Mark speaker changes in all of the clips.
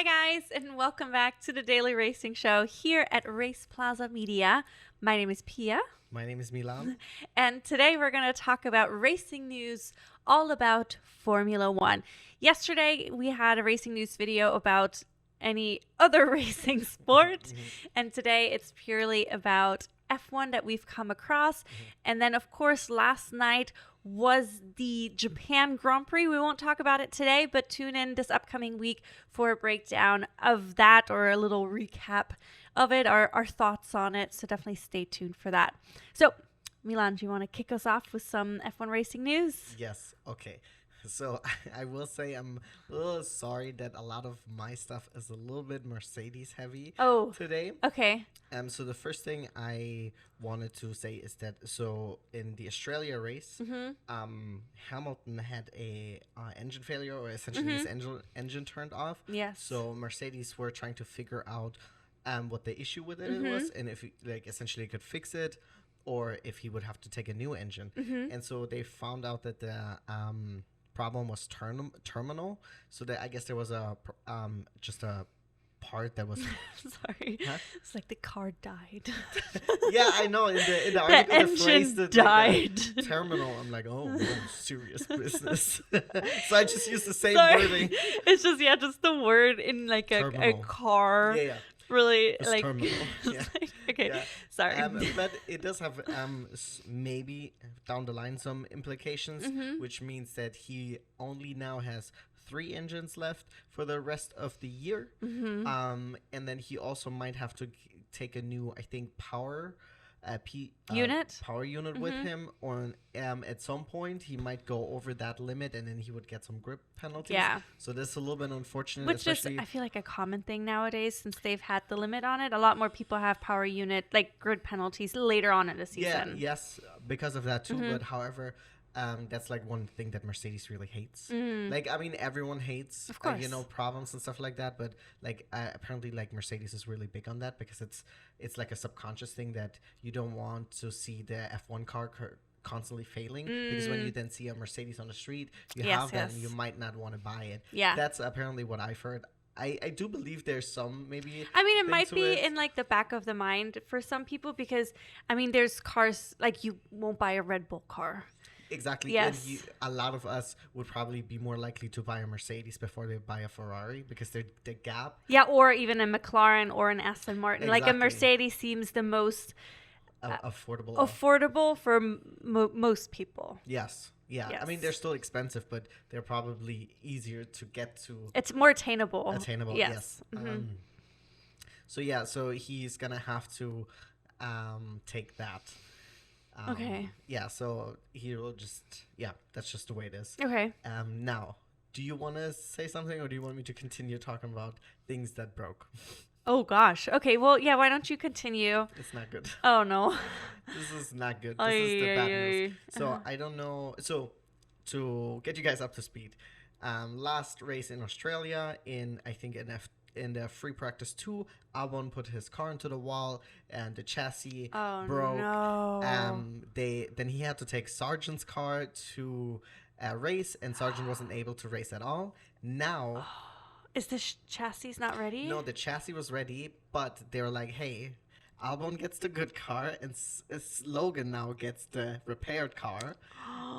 Speaker 1: Hi guys, and welcome back to the Daily Racing Show here at RacePlazaMedia. My name is Pia.
Speaker 2: My name is Milan.
Speaker 1: And today we're going to talk about racing news all about Formula One. Yesterday we had a racing news video about any other racing sport, and today it's purely about F1 that we've come across. And then, of course, last night was the Japan Grand Prix. We won't talk about it today, but tune in this upcoming week for a breakdown of that or a little recap of it, our thoughts on it. So definitely stay tuned for that. So, Milan, do you want to kick us off with some F1 racing news?
Speaker 2: Yes, okay. So I will say I'm a little sorry that a lot of my stuff is a little bit Mercedes heavy today.
Speaker 1: Okay.
Speaker 2: So the first thing I wanted to say is that in the Australia race, Hamilton had a engine failure, or essentially his engine turned off.
Speaker 1: Yes.
Speaker 2: So Mercedes were trying to figure out what the issue with it was, and if essentially could fix it, or if he would have to take a new engine. And so they found out that the problem was terminal, so that I guess there was just a part that was
Speaker 1: sorry. Huh? It's like the car died.
Speaker 2: Yeah, I know. In the
Speaker 1: the
Speaker 2: article,
Speaker 1: engine died.
Speaker 2: Like terminal. I'm like, oh, serious business. So I just used the same wording.
Speaker 1: It's just the word in like a car.
Speaker 2: Yeah.
Speaker 1: Really,
Speaker 2: it's
Speaker 1: like
Speaker 2: terminal. Yeah.
Speaker 1: Okay, yeah. Sorry.
Speaker 2: But it does have maybe down the line some implications, which means that he only now has 3 engines left for the rest of the year, and then he also might have to take a new, I think, power unit with him, or at some point he might go over that limit, and then he would get some grip penalties.
Speaker 1: Yeah.
Speaker 2: So this is a little bit unfortunate.
Speaker 1: Which is, I feel like, a common thing nowadays since they've had the limit on it. A lot more people have power unit, like grid penalties, later on in the season.
Speaker 2: Yeah, yes, because of that too. But however, that's like one thing that Mercedes really hates. Like, I mean, everyone hates,
Speaker 1: of course,
Speaker 2: problems and stuff like that. But like, apparently, like Mercedes is really big on that, because it's like a subconscious thing that you don't want to see the F1 car constantly failing, because when you then see a Mercedes on the street, you you might not want to buy it.
Speaker 1: Yeah,
Speaker 2: that's apparently what I've heard. I do believe there's some maybe.
Speaker 1: I mean, it might be in like the back of the mind for some people, because I mean, there's cars like you won't buy a Red Bull car.
Speaker 2: Exactly.
Speaker 1: Yes.
Speaker 2: And a lot of us would probably be more likely to buy a Mercedes before they buy a Ferrari, because the gap.
Speaker 1: Yeah, or even a McLaren or an Aston Martin.
Speaker 2: Exactly.
Speaker 1: Like a Mercedes seems the most
Speaker 2: affordable
Speaker 1: for most people.
Speaker 2: Yes. Yeah. Yes. I mean, they're still expensive, but they're probably easier to get to.
Speaker 1: It's more attainable.
Speaker 2: Yes. So he's gonna have to take that.
Speaker 1: Okay.
Speaker 2: Yeah, so he will that's just the way it is.
Speaker 1: Okay.
Speaker 2: Now, do you want to say something, or do you want me to continue talking about things that broke?
Speaker 1: Oh, gosh. Okay, well, yeah, why don't you continue?
Speaker 2: It's not good.
Speaker 1: Oh, no.
Speaker 2: This is not good. This is the bad news. So, I don't know. So, to get you guys up to speed, last race in Australia, in the free practice 2, Albon put his car into the wall, and the chassis broke.
Speaker 1: No.
Speaker 2: Then he had to take Sargent's car to race, and Sargent wasn't able to race at all. Now,
Speaker 1: is the chassis not ready?
Speaker 2: No, the chassis was ready, but they were like, "Hey, Albon gets the good car, and Logan now gets the repaired car."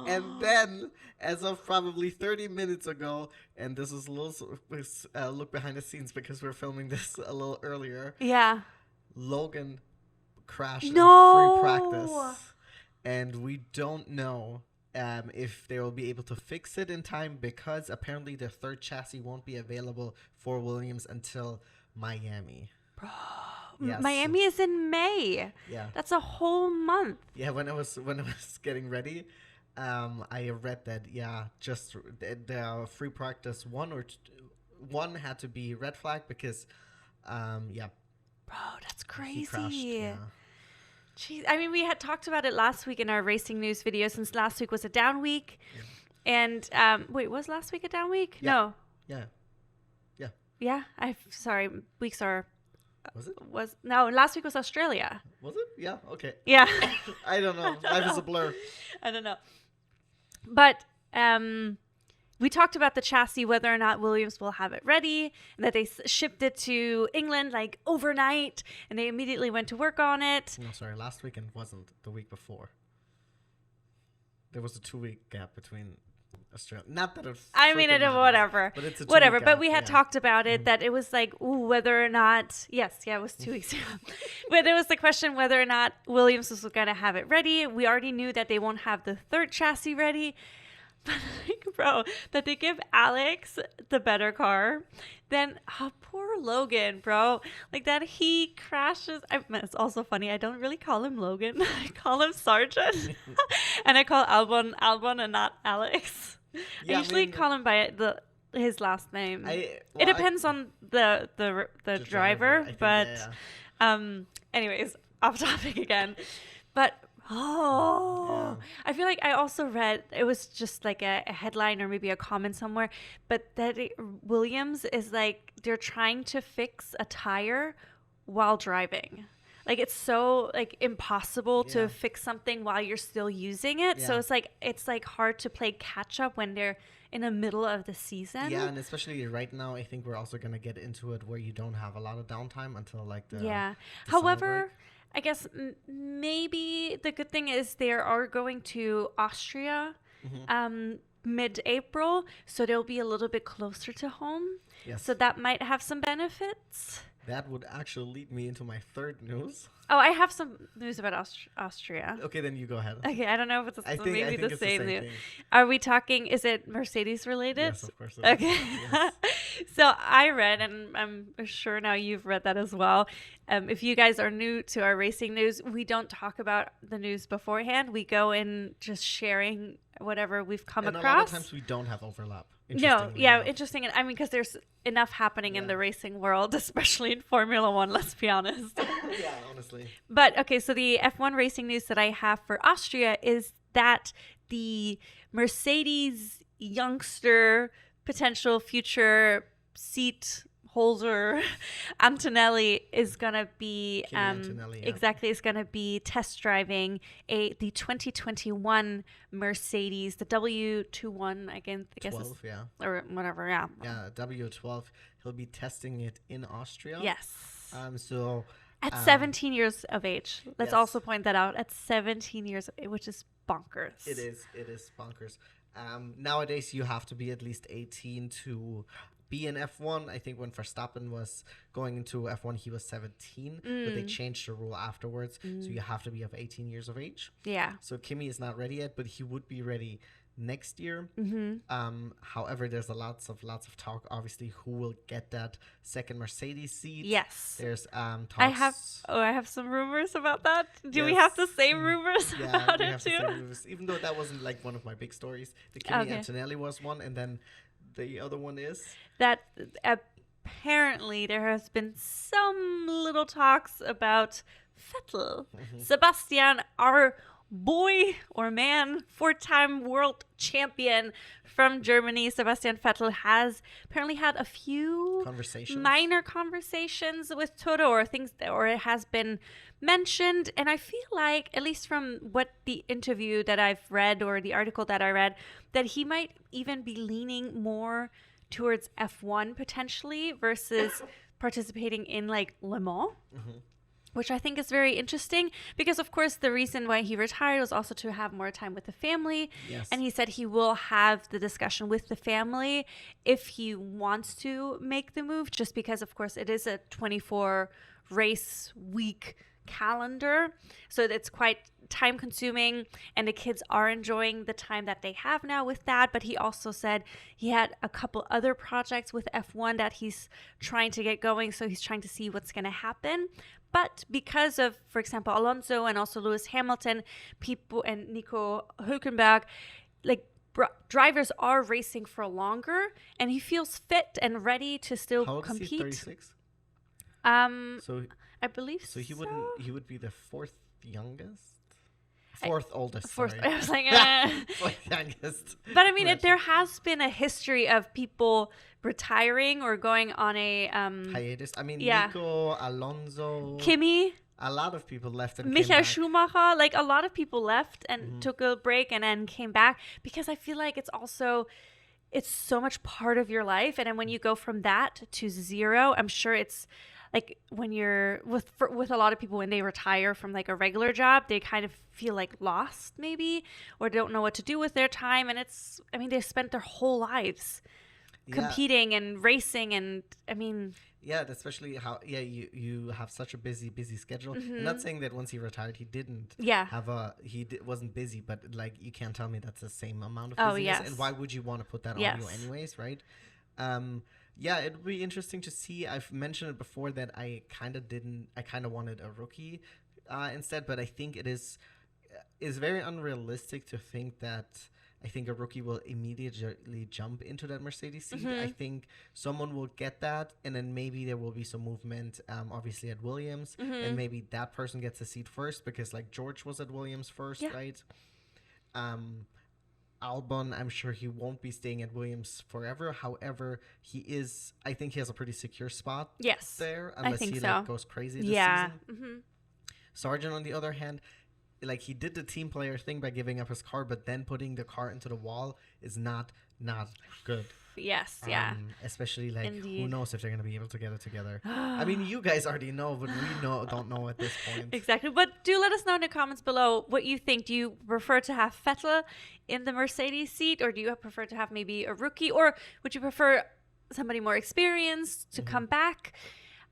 Speaker 2: And then, as of probably 30 minutes ago, and this is a little look behind the scenes, because we're filming this a little earlier.
Speaker 1: Yeah.
Speaker 2: Logan crashed in free practice, and we don't know if they will be able to fix it in time, because apparently the third chassis won't be available for Williams until Miami.
Speaker 1: Bro.
Speaker 2: Yes.
Speaker 1: Miami is in May.
Speaker 2: Yeah.
Speaker 1: That's a whole month.
Speaker 2: Yeah, when I was getting ready, I read that just the free practice one had to be red flag, because
Speaker 1: Bro, that's crazy.
Speaker 2: He crashed, yeah.
Speaker 1: Jeez, I mean, we had talked about it last week in our racing news video, since last week was a down week. Yeah. And wait, was last week a down week?
Speaker 2: Yeah.
Speaker 1: No.
Speaker 2: Yeah.
Speaker 1: Yeah. Sorry, weeks are.
Speaker 2: Was it?
Speaker 1: No, last week was Australia.
Speaker 2: Was it? Yeah. Okay.
Speaker 1: Yeah.
Speaker 2: I don't know. Life is a blur.
Speaker 1: I don't know. But we talked about the chassis, whether or not Williams will have it ready, and that they shipped it to England like overnight, and they immediately went to work on it.
Speaker 2: No, sorry, last weekend wasn't the week before. There was a 2-week gap between Australia. Not that it's.
Speaker 1: I mean, whatever.
Speaker 2: But it's a 2-week
Speaker 1: whatever.
Speaker 2: gap,
Speaker 1: But we had talked about it, that it was like, ooh, whether or not. Yes, yeah, it was 2 weeks ago. But it was the question whether or not Williams was going to have it ready. We already knew that they won't have the third chassis ready. But like, bro, that they give Alex the better car, then poor Logan, bro. Like that he crashes. It's also funny. I don't really call him Logan. I call him Sergeant, and I call Albon and not Alex.
Speaker 2: Yeah,
Speaker 1: I usually call him by his last name. It depends on the driver,
Speaker 2: I think,
Speaker 1: but
Speaker 2: yeah.
Speaker 1: Anyways, off topic again. But I feel like I also read, it was just like a headline or maybe a comment somewhere, but that Williams is like, they're trying to fix a tire while driving. Like it's so like impossible to fix something while you're still using it. Yeah. So it's like hard to play catch up when they're in the middle of the season.
Speaker 2: Yeah, and especially right now, I think we're also going to get into it where you don't have a lot of downtime until like the
Speaker 1: However, I guess maybe the good thing is they are going to Austria mid-April, so they'll be a little bit closer to home.
Speaker 2: Yes.
Speaker 1: So that might have some benefits.
Speaker 2: That would actually lead me into my third news.
Speaker 1: Oh, I have some news about Austria.
Speaker 2: Okay, then you go ahead.
Speaker 1: Okay, I don't know if it's maybe the same news.
Speaker 2: Thing.
Speaker 1: Are we talking, is it Mercedes related?
Speaker 2: Yes, of course.
Speaker 1: Okay.
Speaker 2: Yes.
Speaker 1: So I read, and I'm sure now you've read that as well. If you guys are new to our racing news, we don't talk about the news beforehand. We go in just sharing whatever we've come across.
Speaker 2: And a lot of times we don't have overlap.
Speaker 1: No, interesting. I mean, because there's enough happening in the racing world, especially in Formula One, let's be honest.
Speaker 2: Yeah, honestly.
Speaker 1: But, okay, so the F1 racing news that I have for Austria is that the Mercedes youngster, potential future seat holder Antonelli is going to be is going to be test driving the 2021 Mercedes, the W21 again, I guess
Speaker 2: 12,
Speaker 1: or whatever,
Speaker 2: W12. He'll be testing it in Austria.
Speaker 1: Yes.
Speaker 2: So
Speaker 1: at 17 years of age. Let's also point that out. At 17 years of age, which is bonkers.
Speaker 2: It is bonkers. Nowadays you have to be at least 18 to be in F1. I think when Verstappen was going into F1, he was 17, but they changed the rule afterwards. So you have to be of 18 years of age.
Speaker 1: Yeah.
Speaker 2: So Kimi is not ready yet, but he would be ready next year. However, there's lots of talk, obviously, who will get that second Mercedes seat.
Speaker 1: Yes.
Speaker 2: There's talks.
Speaker 1: I have some rumors about that. Do we have the same rumors about it too?
Speaker 2: Rumors, even though that wasn't like one of my big stories. The Kimi Antonelli was one, and then the other one is
Speaker 1: that apparently there has been some little talks about Vettel. Sebastian, our boy or man, 4-time world champion from Germany, Sebastian Vettel, has apparently had a few minor conversations with Toto, or it has been mentioned. And I feel like, at least from what the interview that I've read or the article that I read, that he might even be leaning more towards F1 potentially versus participating in like Le Mans. Which I think is very interesting because, of course, the reason why he retired was also to have more time with the family.
Speaker 2: Yes.
Speaker 1: And he said he will have the discussion with the family if he wants to make the move, just because, of course, it is a 24 race week calendar. So it's quite time consuming, and the kids are enjoying the time that they have now with that. But he also said he had a couple other projects with F1 that he's trying to get going. So he's trying to see what's going to happen. But because of, for example, Alonso and also Lewis Hamilton, people and Nico Hülkenberg, like drivers are racing for longer, and he feels fit and ready to still compete.
Speaker 2: How old is he? 36?
Speaker 1: So I believe so.
Speaker 2: He would be the fourth youngest. Fourth oldest.
Speaker 1: Fourth.
Speaker 2: Sorry.
Speaker 1: I was like,
Speaker 2: fourth youngest.
Speaker 1: But I mean, there has been a history of people retiring or going on a
Speaker 2: hiatus. I mean, Nico, Alonso,
Speaker 1: Kimi.
Speaker 2: A lot of people left and
Speaker 1: Michael Schumacher. Like a lot of people left and took a break and then came back, because I feel like it's also it's so much part of your life. And then when you go from that to zero, I'm sure it's like when you're with a lot of people, when they retire from like a regular job, they kind of feel like lost maybe, or don't know what to do with their time. And they've spent their whole lives competing and racing. And
Speaker 2: yeah, especially how you have such a busy schedule. I'm not saying that once he retired he didn't wasn't busy, but like you can't tell me that's the same amount of busyness. And why would you want to put that on you anyways, right? Yeah, it would be interesting to see. I've mentioned it before that I kind of wanted a rookie instead, but I think it is very unrealistic to think that I think a rookie will immediately jump into that Mercedes seat. I think someone will get that, and then maybe there will be some movement, obviously at Williams, and maybe that person gets a seat first, because like George was at Williams first, right? Albon, I'm sure he won't be staying at Williams forever. However, I think he has a pretty secure spot there, unless he goes crazy this season. Sargent, on the other hand, like he did the team player thing by giving up his car, but then putting the car into the wall is not good.
Speaker 1: Yes,
Speaker 2: especially like who knows if they're gonna be able to get it together. I mean, you guys already know, but we don't know at this point.
Speaker 1: Exactly. But do let us know in the comments below what you think. Do you prefer to have Vettel in the Mercedes seat, or do you prefer to have maybe a rookie, or would you prefer somebody more experienced to come back?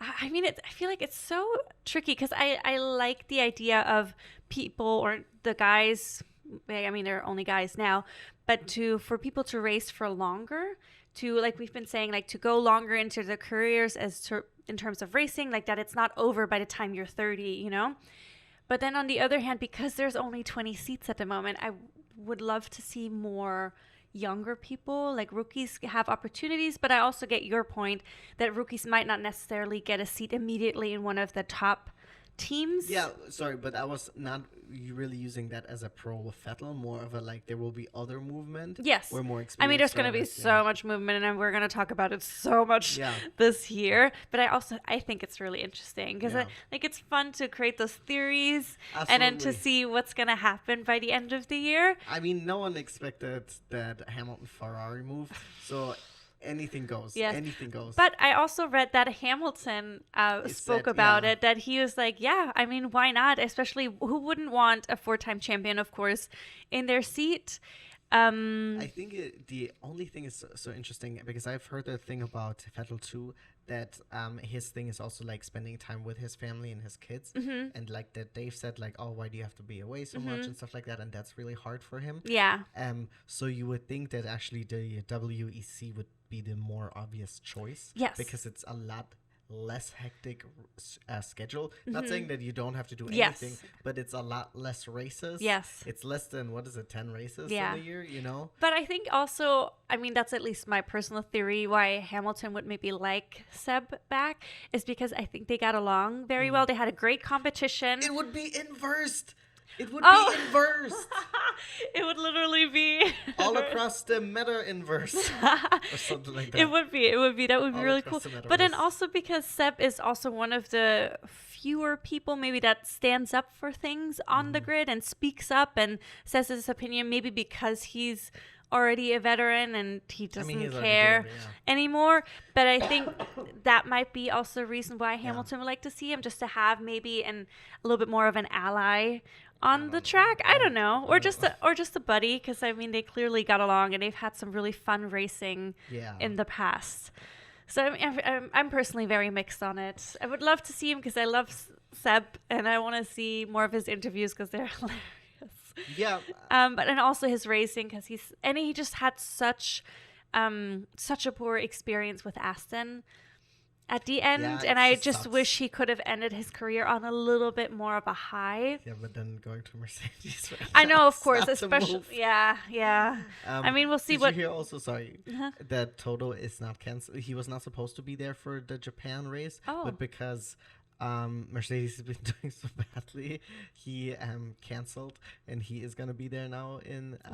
Speaker 1: I mean, I feel like it's so tricky, because I like the idea of people, or the guys, I mean, they're only guys now, but for people to race for longer, to, like we've been saying, like to go longer into their careers in terms of racing, like that it's not over by the time you're 30, you know? But then on the other hand, because there's only 20 seats at the moment, I would love to see more younger people, like rookies, have opportunities. But I also get your point that rookies might not necessarily get a seat immediately in one of the top teams.
Speaker 2: Yeah, sorry, but I was not really using that as a pro with Vettel, more of a like there will be other movement.
Speaker 1: Yes.
Speaker 2: Or more experience.
Speaker 1: I mean, there's going to be so much movement, and we're going to talk about it so much this year. But I think it's really interesting, because like it's fun to create those theories and then to see what's going to happen by the end of the year.
Speaker 2: I mean, no one expected that Hamilton Ferrari move, so anything goes.
Speaker 1: Yes.
Speaker 2: Anything goes.
Speaker 1: But I also read that Hamilton spoke about it, that he was like, yeah, I mean, why not? Especially, who wouldn't want a 4-time champion, of course, in their seat?
Speaker 2: I think the only thing is so interesting, because I've heard the thing about Vettel too, that his thing is also like spending time with his family and his kids, and like that Dave said like, oh, why do you have to be away so much and stuff like that, and that's really hard for him. So you would think that actually the WEC would be the more obvious choice, because it's a lot less hectic schedule. Not saying that you don't have to do anything, but it's a lot less races. It's less than 10 races in a year, you know?
Speaker 1: But I think also, I mean, that's at least my personal theory why Hamilton would maybe like Seb back, is because I think they got along very well. They had a great competition.
Speaker 2: It would be inversed. It would be inversed.
Speaker 1: It would literally be
Speaker 2: all across the meta inverse or something like that.
Speaker 1: It would be. That would be really cool. But then also because Seb is also one of the fewer people maybe that stands up for things on the grid and speaks up and says his opinion, maybe because he's already a veteran and he doesn't care anymore. But I think that might be also a reason why Hamilton would like to see him, just to have maybe a little bit more of an ally on the track. I don't know, or just a buddy, because I mean they clearly got along and they've had some really fun racing in the past. So I mean, I'm personally very mixed on it. I would love to see him because I love Seb and I want to see more of his interviews because they're hilarious. But and also his racing, because he just had such a poor experience with Aston at the end, and I just wish he could have ended his career on a little bit more of a high.
Speaker 2: Yeah, but then going to Mercedes. Right,
Speaker 1: I know, of course, especially I mean, we'll see
Speaker 2: did
Speaker 1: what.
Speaker 2: You hear also, sorry, that Toto is not canceled. He was not supposed to be there for the Japan race, but because Mercedes has been doing so badly, he canceled, and he is gonna be there now in Japan.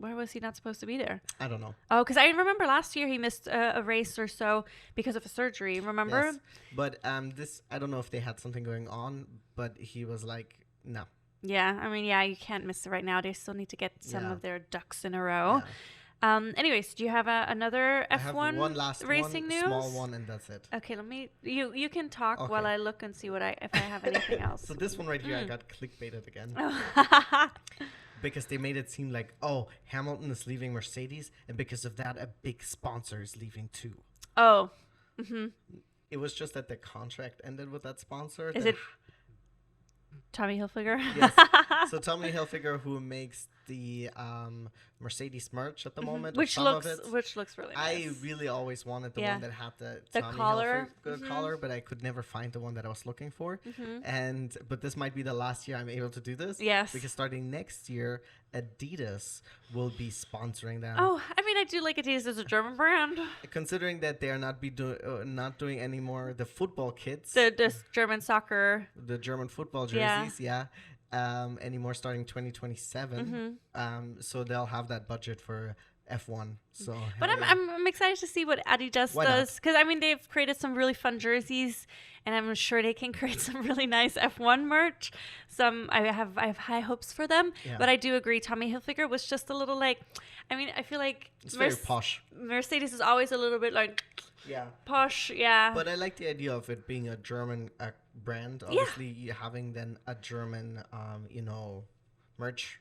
Speaker 1: Where was he not supposed to be there?
Speaker 2: I don't know.
Speaker 1: Oh, because I remember last year he missed a race or so because of a surgery. Remember?
Speaker 2: Yes. But this, I don't know if they had something going on, but he was like, no.
Speaker 1: Yeah, I mean, you can't miss it right now. They still need to get some of their ducks in a row. Anyways, do you have another
Speaker 2: I have
Speaker 1: F1
Speaker 2: one last
Speaker 1: racing
Speaker 2: one,
Speaker 1: news?
Speaker 2: small one, and that's it.
Speaker 1: Okay, you can talk
Speaker 2: Okay.
Speaker 1: while I look and see if I have anything else.
Speaker 2: So this one right here, I got clickbaited again.
Speaker 1: Oh.
Speaker 2: Because they made it seem like, oh, Hamilton is leaving Mercedes, and because of that, a big sponsor is leaving too.
Speaker 1: Oh. Mm-hmm.
Speaker 2: It was just that the contract ended with that sponsor.
Speaker 1: Is it Tommy Hilfiger?
Speaker 2: Yes. So Tommy Hilfiger, who makes the Mercedes merch at the moment,
Speaker 1: which looks really nice.
Speaker 2: I really always wanted the one that had the Tommy
Speaker 1: collar.
Speaker 2: Hilfiger collar, but I could never find the one that I was looking for. But this might be the last year I'm able to do this.
Speaker 1: Yes.
Speaker 2: Because starting next year, Adidas will be sponsoring them.
Speaker 1: Oh, I mean, I do like Adidas as a German brand.
Speaker 2: Considering that they are not doing anymore the football kits,
Speaker 1: The German soccer,
Speaker 2: the German football jerseys, anymore starting 2027. So they'll have that budget for F1. So,
Speaker 1: but I'm excited to see what Adidas does, because I mean they've created some really fun jerseys, and I'm sure they can create some really nice F1 merch. I have high hopes for them. Yeah. But I do agree, Tommy Hilfiger was just a little like, I mean, I feel like
Speaker 2: it's very posh.
Speaker 1: Mercedes is always a little bit like posh, But
Speaker 2: I like the idea of it being a German brand. Obviously, having then a German, merch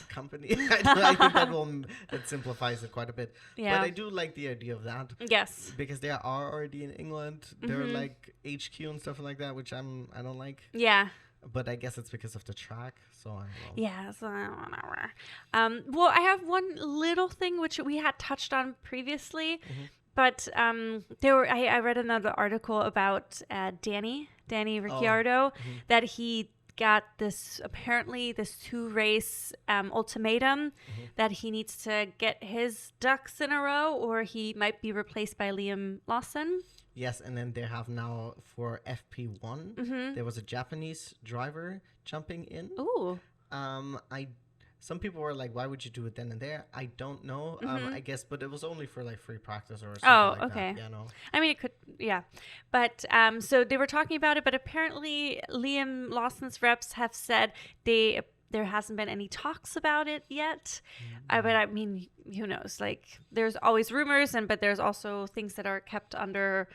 Speaker 2: company. I think that simplifies it quite a bit. Yeah. But I do like the idea of that.
Speaker 1: Yes.
Speaker 2: Because they are already in England. They're like HQ and stuff like that, which I don't like.
Speaker 1: Yeah.
Speaker 2: But I guess it's because of the track, so I don't know.
Speaker 1: Yeah, so whatever. Well, I have one little thing which we had touched on previously, but I read another article about Danny Ricciardo, that he got this 2-race ultimatum that he needs to get his ducks in a row, or he might be replaced by Liam Lawson.
Speaker 2: Yes, and then they have now for FP1, there was a Japanese driver jumping in.
Speaker 1: Ooh.
Speaker 2: Some people were like, why would you do it then and there? I don't know. I guess, but it was only for like free practice or something like that. Yeah, no.
Speaker 1: I mean, it could, yeah. But so they were talking about it, but apparently Liam Lawson's reps have said there hasn't been any talks about it yet. But I mean, who knows? Like, there's always rumors, but there's also things that are kept under.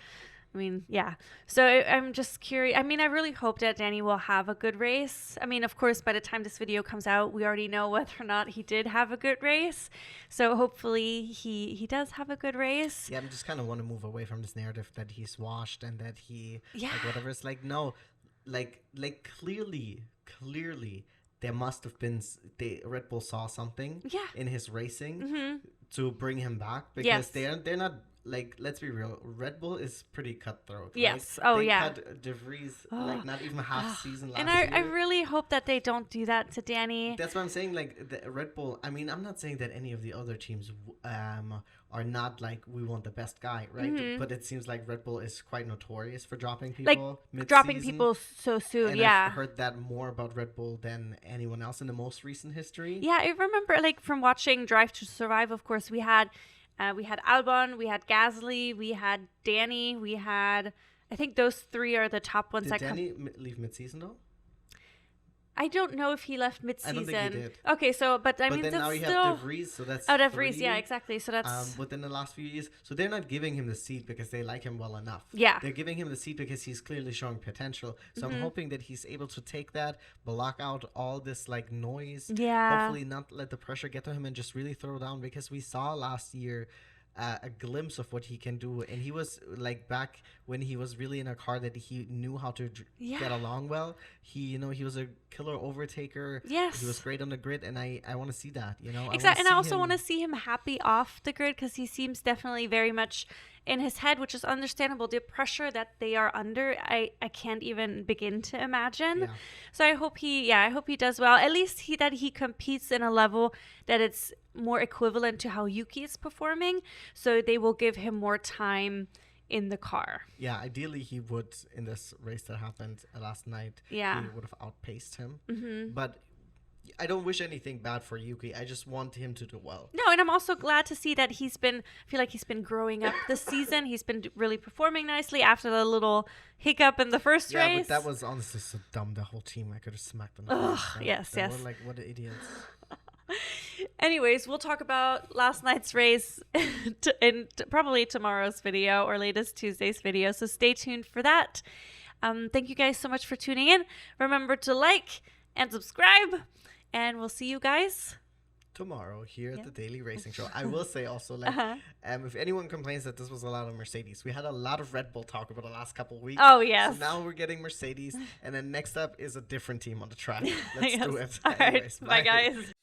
Speaker 1: I mean, yeah. So I'm just curious. I mean, I really hope that Danny will have a good race. I mean, of course, by the time this video comes out, we already know whether or not he did have a good race. So hopefully he does have a good race.
Speaker 2: Yeah, I just kind of want to move away from this narrative that he's washed and that he, like, whatever. It's like, no, like clearly, there must have been, Red Bull saw something in his racing to bring him back, because they're not, like, let's be real, Red Bull is pretty cutthroat.
Speaker 1: Yes.
Speaker 2: Right? They cut De Vries like not even half season last year.
Speaker 1: And I really hope that they don't do that to Danny.
Speaker 2: That's what I'm saying. Like, the Red Bull, I mean, I'm not saying that any of the other teams are not like, we want the best guy, right? But it seems like Red Bull is quite notorious for dropping people mid-season.
Speaker 1: Dropping people so soon,
Speaker 2: and I've heard that more about Red Bull than anyone else in the most recent history.
Speaker 1: Yeah, I remember, like, from watching Drive to Survive, of course, we had Albon, we had Gasly, we had Danny, I think those three are the top ones.
Speaker 2: Did Danny leave mid-season though?
Speaker 1: I don't know if he left mid-season.
Speaker 2: I don't think he did.
Speaker 1: Okay, so, but I mean,
Speaker 2: then
Speaker 1: that's
Speaker 2: now you
Speaker 1: still...
Speaker 2: have De Vries, so that's
Speaker 1: De Vries, yeah, exactly. So that's...
Speaker 2: within the last few years. So they're not giving him the seat because they like him well enough.
Speaker 1: Yeah.
Speaker 2: They're giving him the seat because he's clearly showing potential. So I'm hoping that he's able to take that, block out all this, like, noise.
Speaker 1: Yeah.
Speaker 2: Hopefully not let the pressure get to him and just really throw down, because we saw last year a glimpse of what he can do, and he was like, back when he was really in a car that he knew how to get along well. He was a killer overtaker.
Speaker 1: Yes,
Speaker 2: he was great on the grid, and I want to see that.
Speaker 1: Exactly, and I also want to see him happy off the grid, because he seems definitely very much in his head, which is understandable. The pressure that they are under, I can't even begin to imagine. Yeah. So I hope he does well. At least that he competes in a level that it's more equivalent to how Yuki is performing, so they will give him more time in the car.
Speaker 2: Yeah, ideally he would, in this race that happened last night.
Speaker 1: Yeah,
Speaker 2: he would have outpaced him. But I don't wish anything bad for Yuki. I just want him to do well.
Speaker 1: No, and I'm also glad to see that I feel like he's been growing up this season. He's been really performing nicely after the little hiccup in the first race.
Speaker 2: Yeah, but that was honestly so dumb. The whole team, I could have smacked them.
Speaker 1: Yes.
Speaker 2: They were like, what idiots.
Speaker 1: Anyways, we'll talk about last night's race in probably tomorrow's video or latest Tuesday's video. So stay tuned for that. Thank you guys so much for tuning in. Remember to like and subscribe, and we'll see you guys
Speaker 2: tomorrow here at the Daily Racing Show. I will say also, like, if anyone complains that this was a lot of Mercedes, we had a lot of Red Bull talk about the last couple of weeks.
Speaker 1: Oh, yes.
Speaker 2: So now we're getting Mercedes, and then next up is a different team on the track. Let's do it.
Speaker 1: All right. Bye, guys.